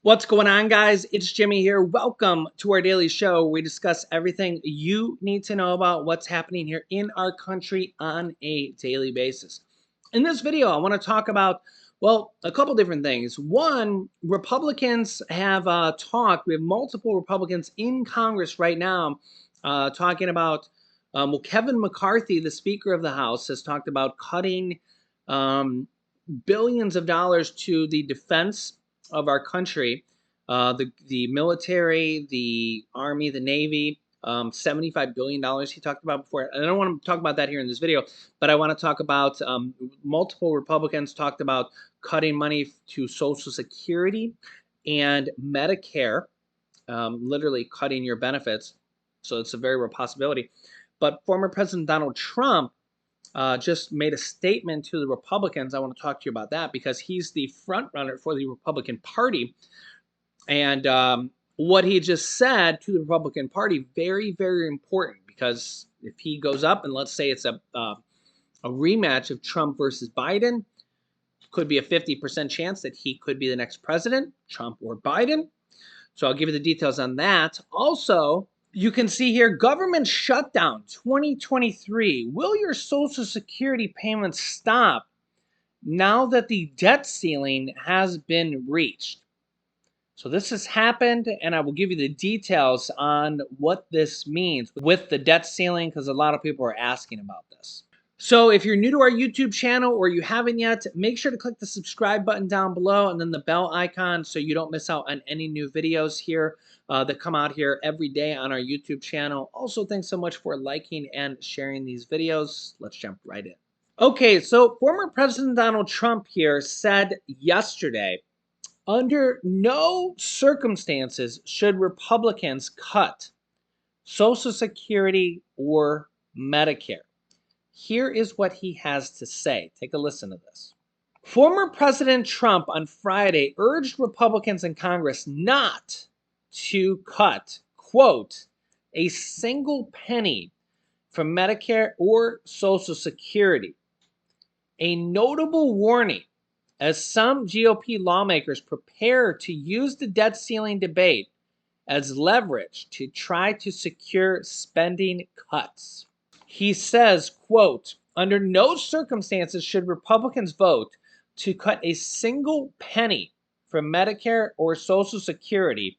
What's going on, guys? It's Jimmy here. Welcome to our daily show. We discuss everything you need to know about what's happening here in our country on a daily basis. In this video, I want to talk about, well, a couple different things. One, Republicans have talked. We have multiple Republicans in Congress right now talking about, Kevin McCarthy, the Speaker of the House, has talked about cutting billions of dollars to the defense of our country, the military, the Army, the Navy, $75 billion he talked about before. I don't want to talk about that here in this video, but I want to talk about multiple Republicans talked about cutting money to Social Security and Medicare, literally cutting your benefits. So it's a very real possibility. But former President Donald Trump just made a statement to the Republicans. I want to talk to you about that because he's the front runner for the Republican Party. And what he just said to the Republican Party, very, very important, because if he goes up and let's say it's a rematch of Trump versus Biden, could be a 50% chance that he could be the next president, Trump or Biden. So I'll give you the details on that. Also, you can see here, government shutdown 2023. Will your Social Security payments stop now that the debt ceiling has been reached? So this has happened, and I will give you the details on what this means with the debt ceiling, because a lot of people are asking about this. So if you're new to our YouTube channel or you haven't yet, make sure to click the subscribe button down below and then the bell icon so you don't miss out on any new videos here that come out here every day on our YouTube channel. Also, thanks so much for liking and sharing these videos. Let's jump right in. Okay, so former President Donald Trump here said yesterday, under no circumstances should Republicans cut Social Security or Medicare. Here is what he has to say. Take a listen to this. Former President Trump on Friday urged Republicans in Congress not to cut, quote, a single penny from Medicare or Social Security. A notable warning as some GOP lawmakers prepare to use the debt ceiling debate as leverage to try to secure spending cuts. He says, quote, under no circumstances should Republicans vote to cut a single penny from Medicare or Social Security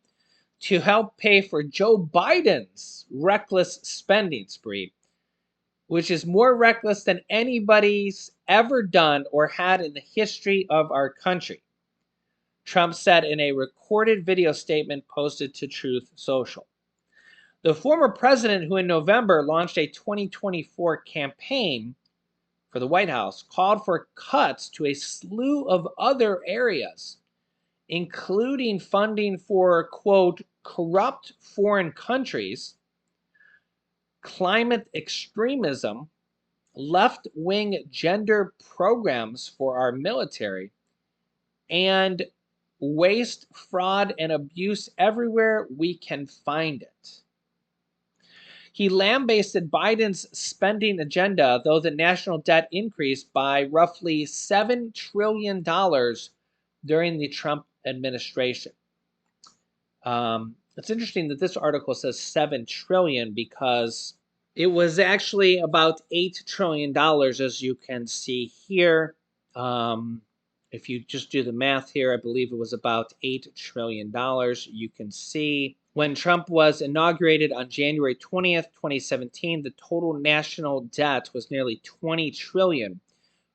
to help pay for Joe Biden's reckless spending spree, which is more reckless than anybody's ever done or had in the history of our country, Trump said in a recorded video statement posted to Truth Social. The former president, who in November launched a 2024 campaign for the White House, called for cuts to a slew of other areas, including funding for, quote, corrupt foreign countries, climate extremism, left-wing gender programs for our military, and waste, fraud, and abuse everywhere we can find it. He lambasted Biden's spending agenda, though the national debt increased by roughly $7 trillion during the Trump administration. It's interesting that this article says $7 trillion because it was actually about $8 trillion, as you can see here. If you just do the math here, I believe it was about $8 trillion. You can see when Trump was inaugurated on January 20th, 2017, the total national debt was nearly $20 trillion,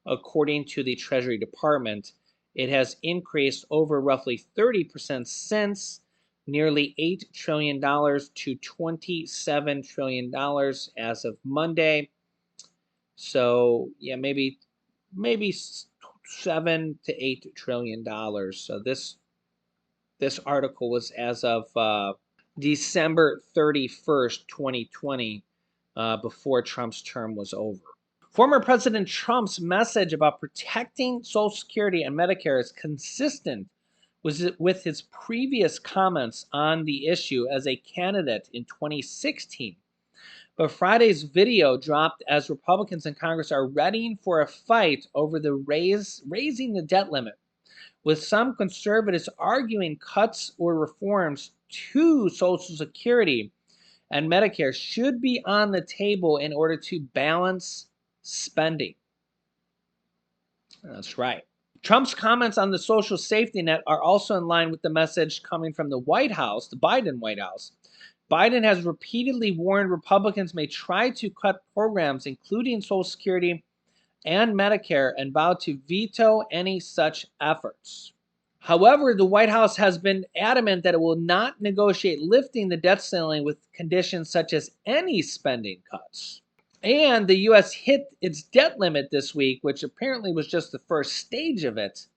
according to the Treasury Department. It has increased over roughly 30% since, nearly $8 trillion to $27 trillion as of Monday. So, yeah, maybe $7 to $8 trillion. So this article was as of December 31st, 2020, before Trump's term was over. Former President Trump's message about protecting Social Security and Medicare is consistent with his previous comments on the issue as a candidate in 2016. But Friday's video dropped as Republicans in Congress are readying for a fight over the raising the debt limit. with some conservatives arguing cuts or reforms to Social Security and Medicare should be on the table in order to balance spending. That's right. Trump's comments on the social safety net are also in line with the message coming from the White House, the Biden White House. Biden has repeatedly warned Republicans may try to cut programs, including Social Security and Medicare, and vowed to veto any such efforts. However, the White House has been adamant that it will not negotiate lifting the debt ceiling with conditions such as any spending cuts. And the U.S. hit its debt limit this week, which apparently was just the first stage of it.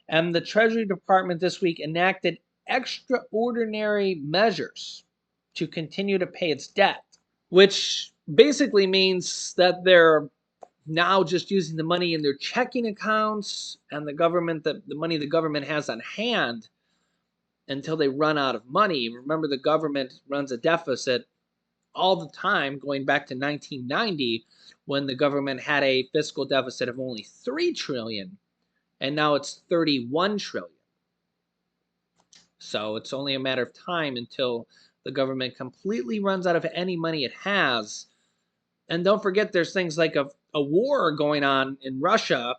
And the Treasury Department this week enacted extraordinary measures to continue to pay its debt, which basically means that they're now just using the money in their checking accounts and the money the government has on hand until they run out of money. Remember, the government runs a deficit all the time, going back to 1990, when the government had a fiscal deficit of only $3 trillion, and now it's $31 trillion. So it's only a matter of time until the government completely runs out of any money it has. And don't forget, there's things like a war going on in Russia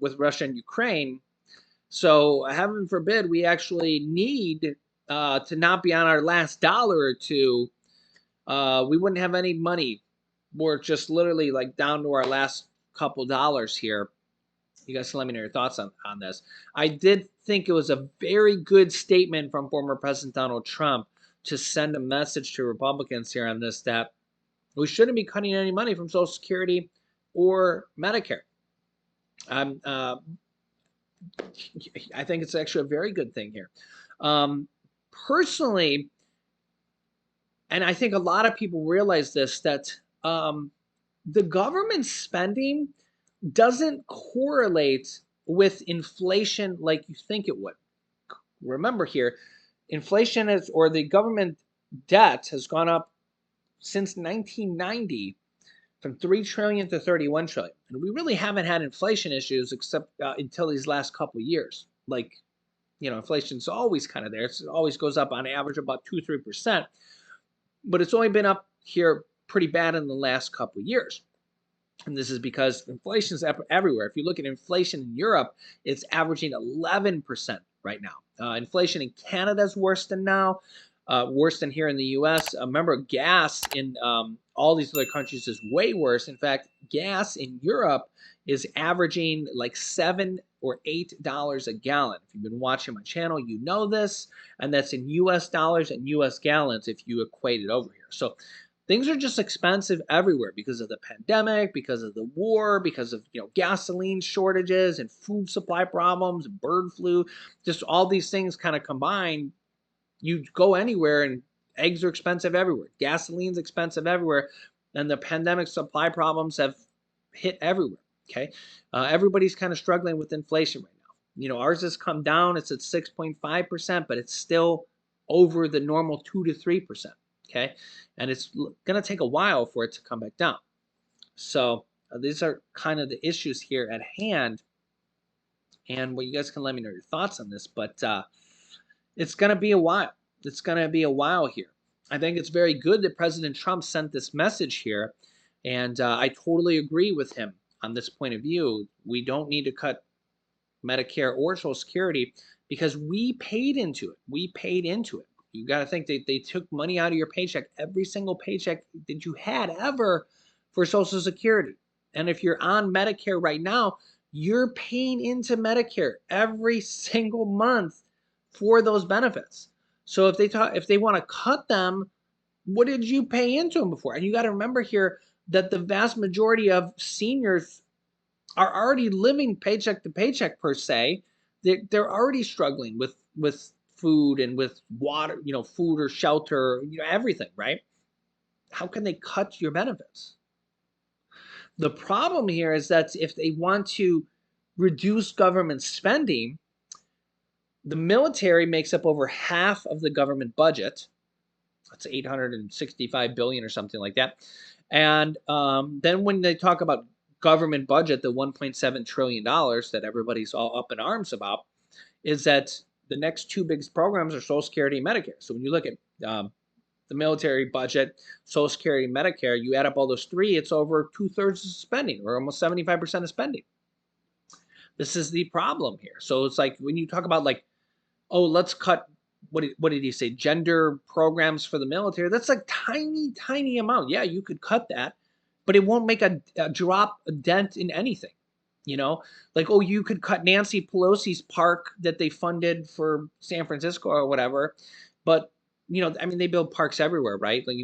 with Russia and Ukraine. So heaven forbid we actually need to not be on our last dollar or two. We wouldn't have any money. We're just literally like down to our last couple dollars here. You guys can let me know your thoughts on this. I did think it was a very good statement from former President Donald Trump to send a message to Republicans here on this, that we shouldn't be cutting any money from Social Security or Medicare. I think it's actually a very good thing here. Personally, and I think a lot of people realize this, that the government spending doesn't correlate with inflation like you think it would. Remember here, inflation or the government debt has gone up since 1990 from 3 trillion to 31 trillion. And we really haven't had inflation issues except until these last couple of years. Like, inflation's always kind of there. It always goes up on average about 2-3%. But it's only been up here pretty bad in the last couple of years. And this is because inflation is everywhere. If you look at inflation in Europe, it's averaging 11% right now. Inflation in Canada is worse than here in the U.S. Remember, gas in all these other countries is way worse. In fact, gas in Europe is averaging like $7 or $8 a gallon. If you've been watching my channel, you know this, and that's in U.S. dollars and U.S. gallons if you equate it over here. So things are just expensive everywhere because of the pandemic, because of the war, because of gasoline shortages and food supply problems, bird flu, just all these things kind of combined. You go anywhere and eggs are expensive everywhere, gasoline's expensive everywhere, and the pandemic supply problems have hit everywhere. Okay, everybody's kind of struggling with inflation right now. Ours has come down; it's at 6.5%, but it's still over the normal 2 to 3%. Okay, and it's going to take a while for it to come back down. So these are kind of the issues here at hand, and you guys can let me know your thoughts on this, but it's going to be a while. It's going to be a while here. I think it's very good that President Trump sent this message here, and I totally agree with him on this point of view. We don't need to cut Medicare or Social Security because we paid into it. We paid into it. You got to think they took money out of your paycheck, every single paycheck that you had ever, for Social Security. And if you're on Medicare right now, you're paying into Medicare every single month for those benefits. So if they want to cut them, what did you pay into them before? And you got to remember here that the vast majority of seniors are already living paycheck to paycheck per se. They're already struggling with food and with water, food or shelter, everything, right? How can they cut your benefits? The problem here is that if they want to reduce government spending, the military makes up over half of the government budget. That's $865 billion or something like that. And then when they talk about government budget, the $1.7 trillion that everybody's all up in arms about, is that the next two biggest programs are Social Security and Medicare. So when you look at the military budget, Social Security, Medicare, you add up all those three, it's over 2/3 of spending, or almost 75% of spending. This is the problem here. So it's like when you talk about like, oh, let's cut, what did he say? Gender programs for the military. That's a tiny, tiny amount. Yeah, you could cut that, but it won't make a drop, a dent in anything. You know, like, oh, you could cut Nancy Pelosi's park that they funded for San Francisco or whatever, but I mean, they build parks everywhere, right? Like,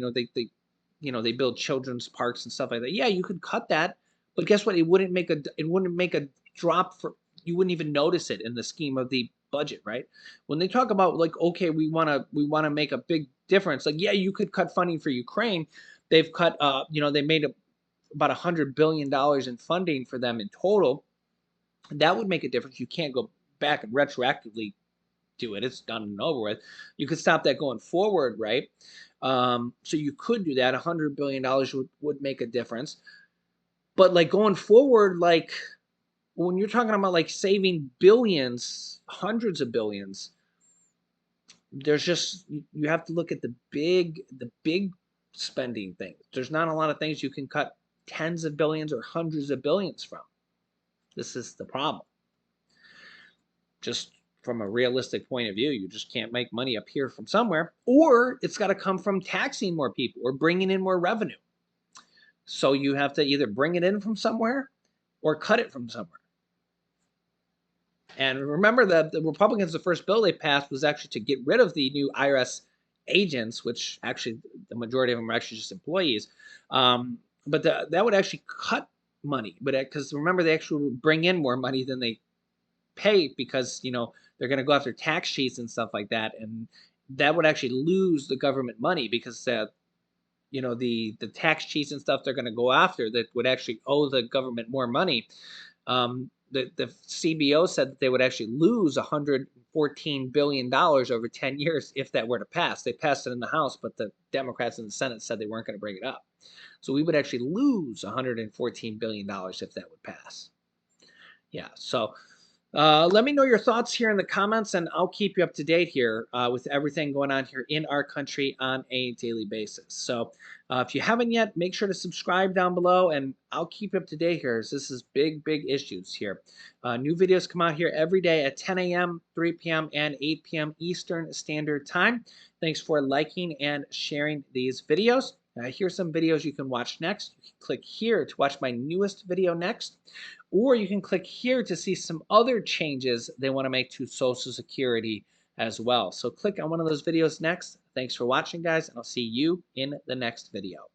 they build children's parks and stuff like that. Yeah, you could cut that, but guess what? It wouldn't make a drop for, you wouldn't even notice it in the scheme of the budget, right? When they talk about like, okay, we want to make a big difference. Like, yeah, you could cut funding for Ukraine. They've cut, they made about $100 billion in funding for them in total. That would make a difference. You can't go back and retroactively do it. It's done and over with. You could stop that going forward, right? So you could do that. $100 billion would make a difference. But like going forward, like when you're talking about like saving billions, hundreds of billions, there's just, you have to look at the big spending things. There's not a lot of things you can cut tens of billions or hundreds of billions from. This is the problem. Just from a realistic point of view, you just can't make money up here from somewhere, or it's got to come from taxing more people or bringing in more revenue. So you have to either bring it in from somewhere or cut it from somewhere. And remember that the Republicans, the first bill they passed was actually to get rid of the new IRS agents, which actually the majority of them are actually just employees. But that would actually cut money. But because remember, they actually would bring in more money than they pay, because they're going to go after tax sheets and stuff like that, and that would actually lose the government money, because the tax cheats and stuff they're going to go after that would actually owe the government more money. The CBO said that they would actually lose $114 billion over 10 years if that were to pass. They passed it in the House, but the Democrats in the Senate said they weren't going to bring it up. So we would actually lose $114 billion if that would pass. Yeah, so let me know your thoughts here in the comments, and I'll keep you up to date here with everything going on here in our country on a daily basis. So if you haven't yet, make sure to subscribe down below, and I'll keep you up to date here, as this is big, big issues here. New videos come out here every day at 10 a.m., 3 p.m., and 8 p.m. Eastern Standard Time. Thanks for liking and sharing these videos. Here's some videos you can watch next. You can click here to watch my newest video next, or you can click here to see some other changes they want to make to Social Security as well. So click on one of those videos next. Thanks for watching, guys, and I'll see you in the next video.